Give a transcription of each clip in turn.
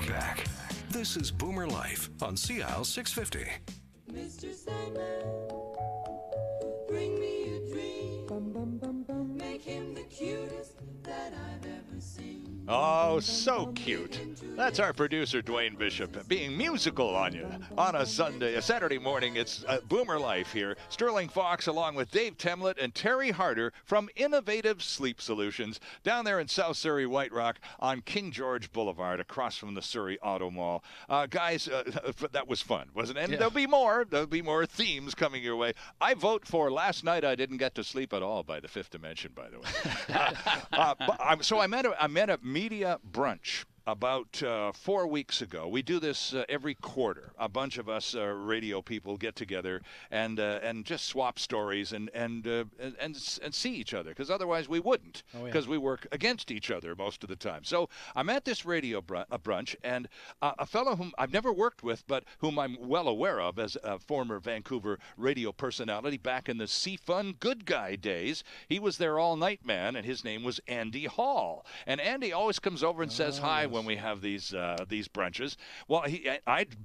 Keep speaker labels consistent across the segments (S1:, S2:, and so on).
S1: back. This is Boomer Life on CL 650.
S2: Mr. Sandman, bring me a dream. Make him the cutest that I've ever seen.
S3: Oh, so cute. That's our producer, Dwayne Bishop, being musical on you. On a Saturday morning, it's Boomer Life here. Sterling Fox along with Dave Temlett and Terry Harder from Innovative Sleep Solutions down there in South Surrey, White Rock on King George Boulevard across from the Surrey Auto Mall. Guys, that was fun, wasn't it? And
S4: Yeah.
S3: there'll be more. There'll be more themes coming your way. I vote for last night I didn't get to sleep at all by the Fifth Dimension, by the way. So I'm at a media brunch about 4 weeks ago. We do this every quarter. A bunch of us radio people get together and just swap stories and see each other, because otherwise we wouldn't, because we work against each other most of the time. So I'm at this radio brunch, and a fellow whom I've never worked with, but whom I'm well aware of as a former Vancouver radio personality back in the C-Fun Good Guy days. He was there all night, man, and his name was Andy Hall. And Andy always comes over and says hi when we have these brunches. Well, he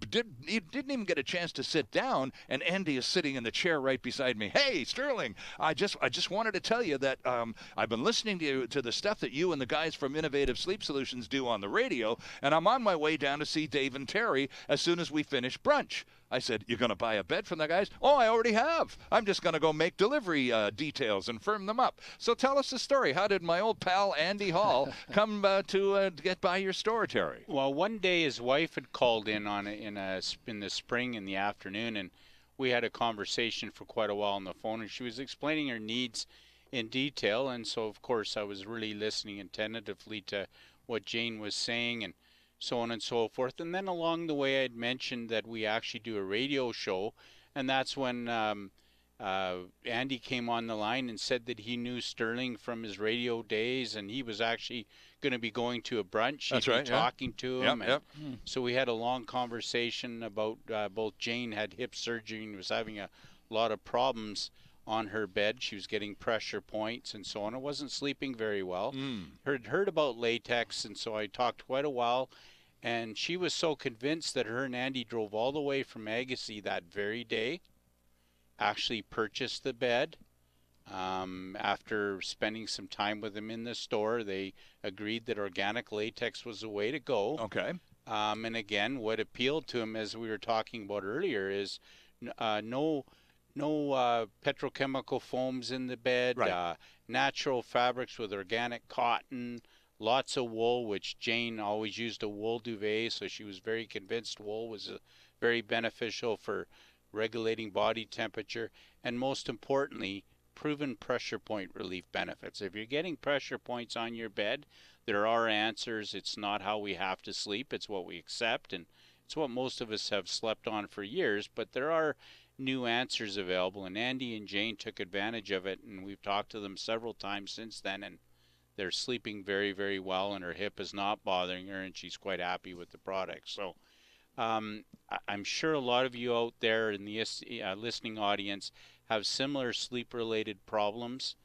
S3: didn't even get a chance to sit down, and Andy is sitting in the chair right beside me. Hey, Sterling, I just wanted to tell you that I've been listening to the stuff that you and the guys from Innovative Sleep Solutions do on the radio, and I'm on my way down to see Dave and Terry as soon as we finish brunch. I said, you're going to buy a bed from the guys? Oh, I already have. I'm just going to go make delivery details and firm them up. So tell us the story. How did my old pal Andy Hall come to get by your store, Terry?
S4: Well, one day his wife had called in in the spring in the afternoon, and we had a conversation for quite a while on the phone, and she was explaining her needs in detail. And so, of course, I was really listening attentively to what Jane was saying, and so on and so forth. And then along the way, I had mentioned that we actually do a radio show, and that's when Andy came on the line and said that he knew Sterling from his radio days, and he was actually going to be going to a brunch.
S3: That's
S4: He'd be
S3: right,
S4: talking to him.
S3: Yep.
S4: So we had a long conversation about both Jane had hip surgery and was having a lot of problems on her bed. She was getting pressure points and so on. I wasn't sleeping very well. Heard about latex, and so I talked quite a while. And she was so convinced that her and Andy drove all the way from Agassiz that very day, actually purchased the bed. After spending some time with him in the store, they agreed that organic latex was the way to go.
S3: Okay.
S4: And again, what appealed to him, as we were talking about earlier, is no petrochemical foams in the bed,
S3: Right.
S4: natural fabrics with organic cotton, lots of wool, which Jane always used a wool duvet, so she was very convinced wool was very beneficial for regulating body temperature, and most importantly, proven pressure point relief benefits. If you're getting pressure points on your bed, there are answers. It's not how we have to sleep, it's what we accept, and it's what most of us have slept on for years, but there are new answers available, and Andy and Jane took advantage of it, and we've talked to them several times since then, and they're sleeping very, very well, and her hip is not bothering her, and she's quite happy with the product. So I'm sure a lot of you out there in the listening audience have similar sleep-related problems.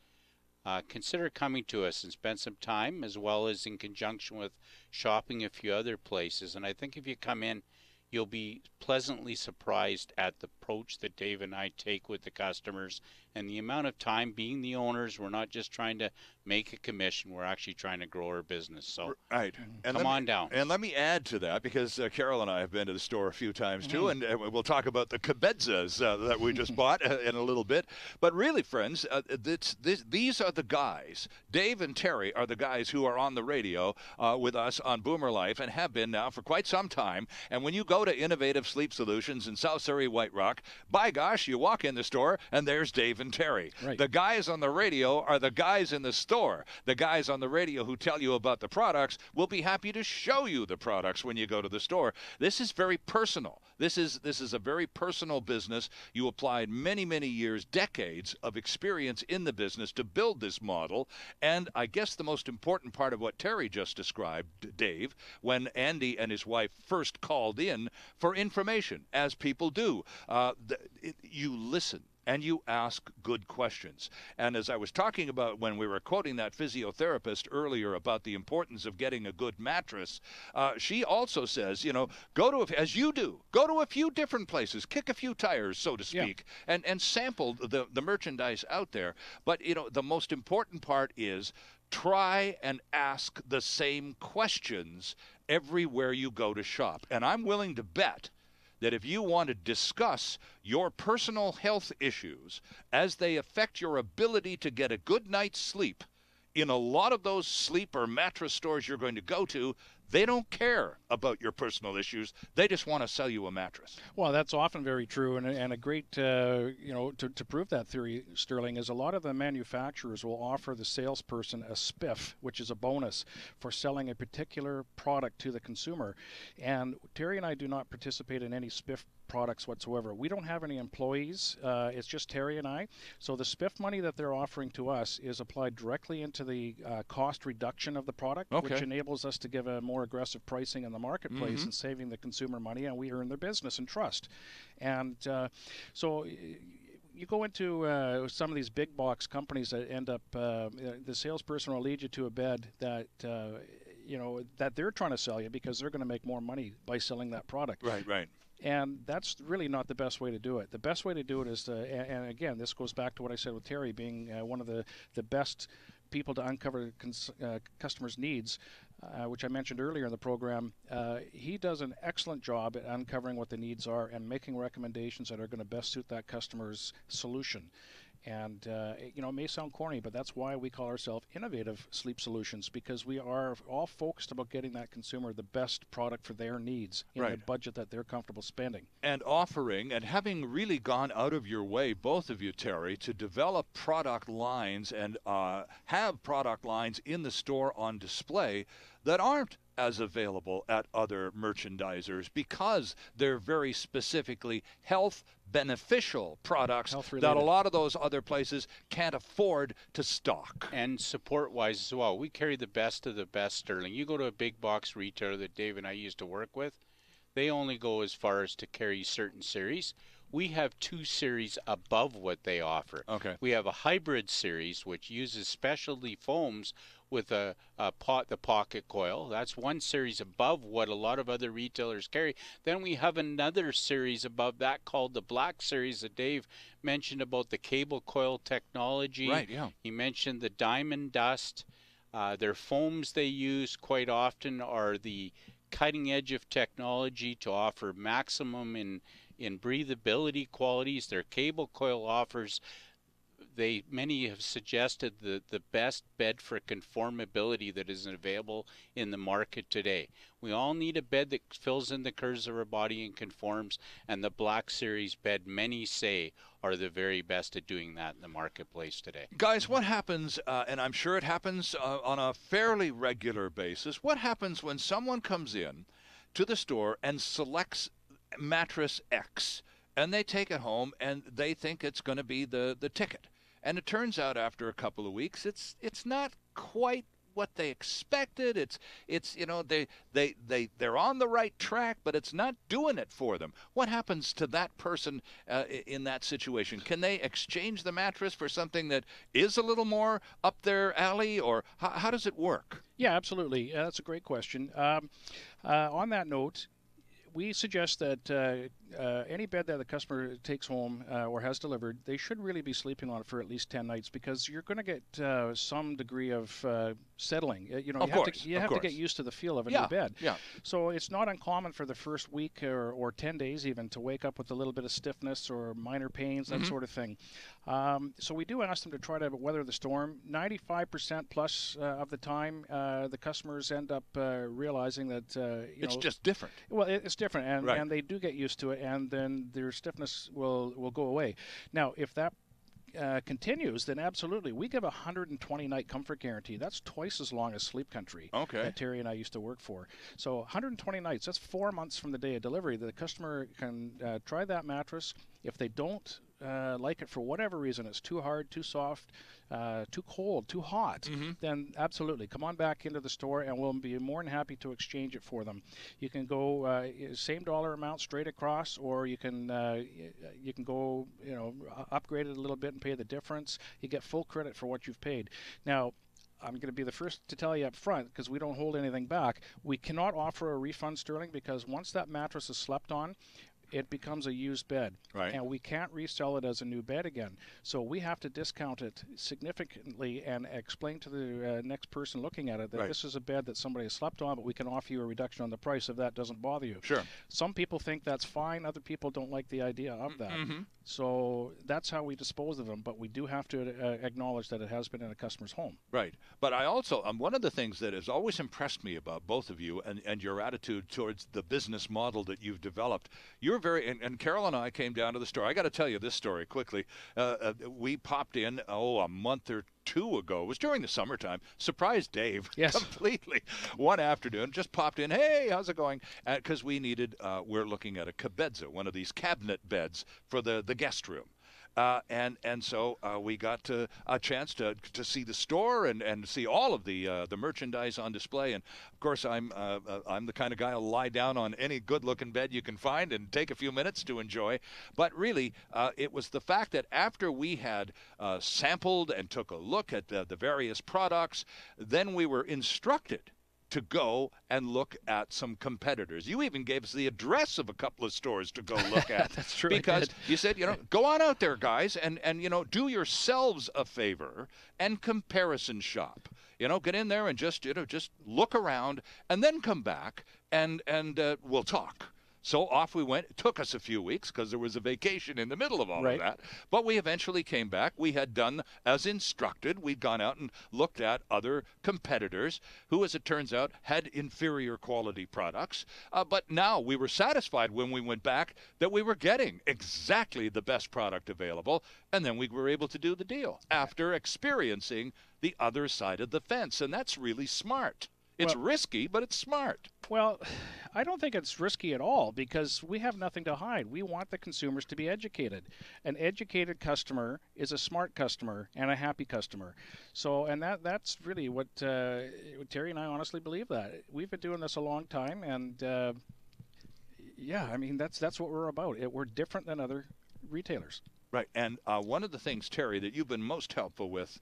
S4: Consider coming to us and spend some time, as well as in conjunction with shopping a few other places. And I think if you come in, you'll be pleasantly surprised at the approach that Dave and I take with the customers, and the amount of time. Being the owners, we're not just trying to make a commission, we're actually trying to grow our business. So
S3: Right. And
S4: come on down.
S3: And let me add to that, because Carol and I have been to the store a few times too, and we'll talk about the Cabezas that we just bought in a little bit. But really, friends, these are the guys. Dave and Terry are the guys who are on the radio with us on Boomer Life, and have been now for quite some time. And when you go to Innovative Sleep Solutions in South Surrey, White Rock, by gosh, you walk in the store and there's Dave and Terry.
S5: Right.
S3: The guys on the radio are the guys in the store. The guys on the radio who tell you about the products will be happy to show you the products when you go to the store. This is very personal. This is a very personal business. You applied many, many years, decades of experience in the business to build this model. And I guess the most important part of what Terry just described, Dave, when Andy and his wife first called in for information, as people do, you listen. and you ask good questions. And as I was talking about when we were quoting that physiotherapist earlier about the importance of getting a good mattress, she also says, as you do, go to a few different places, kick a few tires, so to speak, and sample the merchandise out there. But, the most important part is try and ask the same questions everywhere you go to shop. And I'm willing to bet that if you want to discuss your personal health issues as they affect your ability to get a good night's sleep, in a lot of those sleep or mattress stores you're going to go to, they don't care about your personal issues. They just want to sell you a mattress.
S5: Well, that's often very true, and a great, to prove that theory, Sterling, is a lot of the manufacturers will offer the salesperson a spiff, which is a bonus for selling a particular product to the consumer. And Terry and I do not participate in any spiff products whatsoever. We don't have any employees. It's just Terry and I. So the spiff money that they're offering to us is applied directly into the cost reduction of the product, which enables us to give a more aggressive pricing in the marketplace and saving the consumer money, and we earn their business and trust. And so you go into some of these big box companies that end up, the salesperson will lead you to a bed that that they're trying to sell you because they're going to make more money by selling that product.
S3: Right.
S5: And that's really not the best way to do it. The best way to do it is and again, this goes back to what I said with Terry being one of the best people to uncover customers' needs, which I mentioned earlier in the program. He does an excellent job at uncovering what the needs are and making recommendations that are going to best suit that customer's solution. And, it may sound corny, but that's why we call ourselves Innovative Sleep Solutions, because we are all focused about getting that consumer the best product for their needs in the budget that they're comfortable spending.
S3: And offering, and having really gone out of your way, both of you, Terry, to develop product lines and have product lines in the store on display that aren't as available at other merchandisers because they're very specifically health beneficial products that a lot of those other places can't afford to stock.
S4: And support-wise as well, we carry the best of the best, Sterling. You go to a big box retailer that Dave and I used to work with, they only go as far as to carry certain series. We have 2 series above what they offer.
S3: Okay.
S4: We have a hybrid series which uses specialty foams with the pocket coil. That's 1 series above what a lot of other retailers carry. Then we have another series above that called the Black Series that Dave mentioned about the cable coil technology.
S3: Right, yeah.
S4: He mentioned the Diamond Dust. Their foams they use quite often are the cutting edge of technology to offer maximum in breathability qualities. Their cable coil offers, many have suggested the best bed for conformability that is available in the market today. We all need a bed that fills in the curves of our body and conforms, and the Black Series bed, many say, are the very best at doing that in the marketplace today.
S3: Guys, what happens, and I'm sure it happens on a fairly regular basis, what happens when someone comes in to the store and selects mattress X, and they take it home and they think it's going to be the ticket? And it turns out after a couple of weeks, it's not quite what they expected. They're on the right track, but it's not doing it for them. What happens to that person in that situation? Can they exchange the mattress for something that is a little more up their alley, or how does it work?
S5: Yeah, absolutely. That's a great question. On that note, we suggest that any bed that the customer takes home or has delivered, they should really be sleeping on it for at least 10 nights, because you're going to get some degree of settling. You have to get used to the feel of a new bed.
S3: Yeah.
S5: So it's not uncommon for the first week or 10 days even to wake up with a little bit of stiffness or minor pains, that sort of thing. So we do ask them to try to weather the storm. 95% plus of the time, the customers end up realizing that
S3: it's just different.
S5: Well, it's different, and they do get used to it, and then their stiffness will go away. Now, if that continues, then absolutely. We give a 120-night comfort guarantee. That's twice as long as Sleep Country that Terry and I used to work for. So 120 nights, that's 4 months from the day of delivery. The customer can try that mattress. If they don't like it for whatever reason, it's too hard, too soft, too cold, too hot, then absolutely come on back into the store and we'll be more than happy to exchange it for them. You can go same dollar amount straight across, or you can go upgrade it a little bit and pay the difference. You get full credit for what you've paid. Now, I'm going to be the first to tell you up front, because we don't hold anything back. We cannot offer a refund, Sterling, because once that mattress is slept on, it becomes a used bed.
S3: Right.
S5: And we can't resell it as a new bed again. So we have to discount it significantly and explain to the next person looking at it that this is a bed that somebody has slept on, but we can offer you a reduction on the price if that doesn't bother you.
S3: Sure.
S5: Some people think that's fine. Other people don't like the idea of that. So that's how we dispose of them. But we do have to acknowledge that it has been in a customer's home.
S3: Right. But I also, one of the things that has always impressed me about both of you and your attitude towards the business model that you've developed, you're very, and Carol and I came down to the store. I got to tell you this story quickly. We popped in, a month or two ago. It was during the summertime. Surprised Dave completely. One afternoon, just popped in. Hey, how's it going? Because we needed, we're looking at a cabezza, one of these cabinet beds for the guest room. And so we got a chance to see the store and see all of the merchandise on display. And of course, I'm the kind of guy who'll lie down on any good-looking bed you can find and take a few minutes to enjoy. But really, it was the fact that after we had sampled and took a look at the various products, then we were instructed to go and look at some competitors. You even gave us the address of a couple of stores to go look at.
S5: That's true.
S3: Because you said, go on out there, guys, and do yourselves a favor and comparison shop. Get in there and just look around and then come back and we'll talk. So off we went. It took us a few weeks because there was a vacation in the middle of all of that. But we eventually came back. We had done as instructed. We'd gone out and looked at other competitors who, as it turns out, had inferior quality products. But now we were satisfied when we went back that we were getting exactly the best product available. And then we were able to do the deal after experiencing the other side of the fence. And that's really smart. It's risky, but it's smart.
S5: Well, I don't think it's risky at all because we have nothing to hide. We want the consumers to be educated. An educated customer is a smart customer and a happy customer. So, and that's really what Terry and I honestly believe that. We've been doing this a long time, and that's what we're about. We're different than other retailers.
S3: Right, and one of the things, Terry, that you've been most helpful with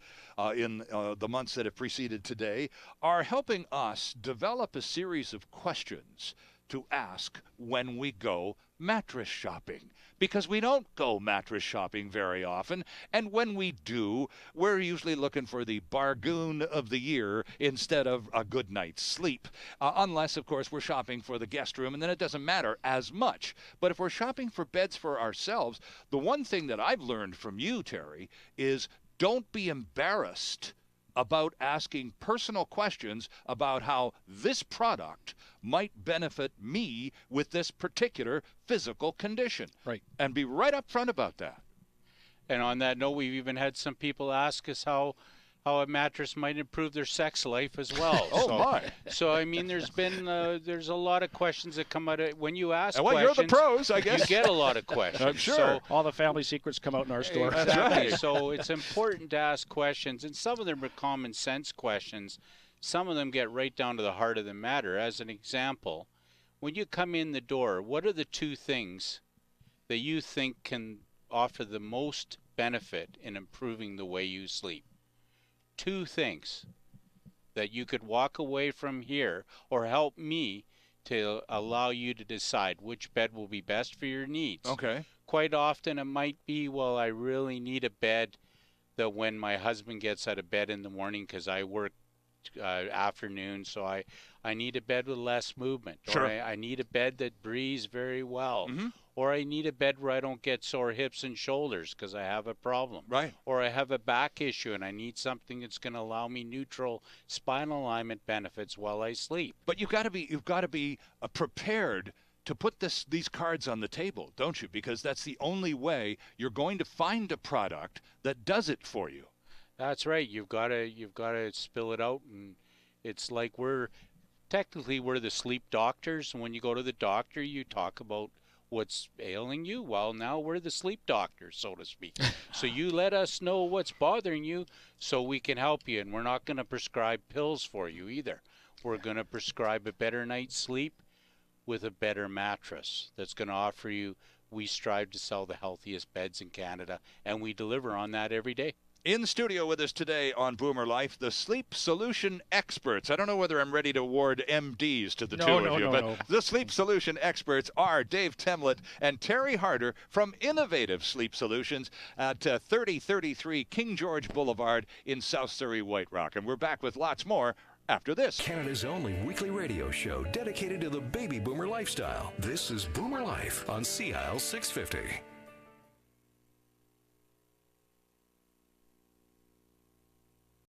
S3: in the months that have preceded today are helping us develop a series of questions to ask when we go mattress shopping. Because we don't go mattress shopping very often, and when we do, we're usually looking for the bargain of the year instead of a good night's sleep. Unless, of course, we're shopping for the guest room, and then it doesn't matter as much. But if we're shopping for beds for ourselves, the one thing that I've learned from you, Terry, is don't be embarrassed about asking personal questions about how this product might benefit me with this particular physical condition.
S5: Right.
S3: And be right up front about that.
S4: And on that note, we've even had some people ask us how a mattress might improve their sex life as well.
S3: My.
S4: So, I mean, there's a lot of questions that come out of when you ask
S3: well,
S4: questions.
S3: you're the pros, I guess.
S4: You get a lot of questions.
S3: I'm sure.
S4: So,
S5: all the family secrets come out in our store.
S4: Exactly. So it's important to ask questions, and some of them are common sense questions. Some of them get right down to the heart of the matter. As an example, when you come in the door, what are the two things that you think can offer the most benefit in improving the way you sleep? Two things that you could walk away from here or help me to allow you to decide which bed will be best for your needs.
S3: Okay.
S4: Quite often it might be, well, I really need a bed that when my husband gets out of bed in the morning because I work afternoon, so I need a bed with less movement.
S3: Sure.
S4: Or I need a bed that breathes very well.
S3: Mm-hmm.
S4: Or I need a bed where I don't get sore hips and shoulders because I have a problem.
S3: Right.
S4: Or I have a back issue and I need something that's going to allow me neutral spinal alignment benefits while I sleep.
S3: But you've got to be prepared to put these cards on the table, don't you? Because that's the only way you're going to find a product that does it for you.
S4: That's right. You've got to spill it out, and it's like we're the sleep doctors. And when you go to the doctor, you talk about what's ailing you. Well, now we're the sleep doctors, so to speak. So you let us know what's bothering you so we can help you. And we're not going to prescribe pills for you either. We're going to prescribe a better night's sleep with a better mattress that's going to offer you. We strive to sell the healthiest beds in Canada, and we deliver on that every day.
S3: In studio with us today on Boomer Life, the sleep solution experts. I don't know whether I'm ready to award MDs to the two of you, but the sleep solution experts are Dave Temlett and Terry Harder from Innovative Sleep Solutions at 3033 King George Boulevard in South Surrey, White Rock. And we're back with lots more after this.
S1: Canada's only weekly radio show dedicated to the baby boomer lifestyle. This is Boomer Life on CIL 650.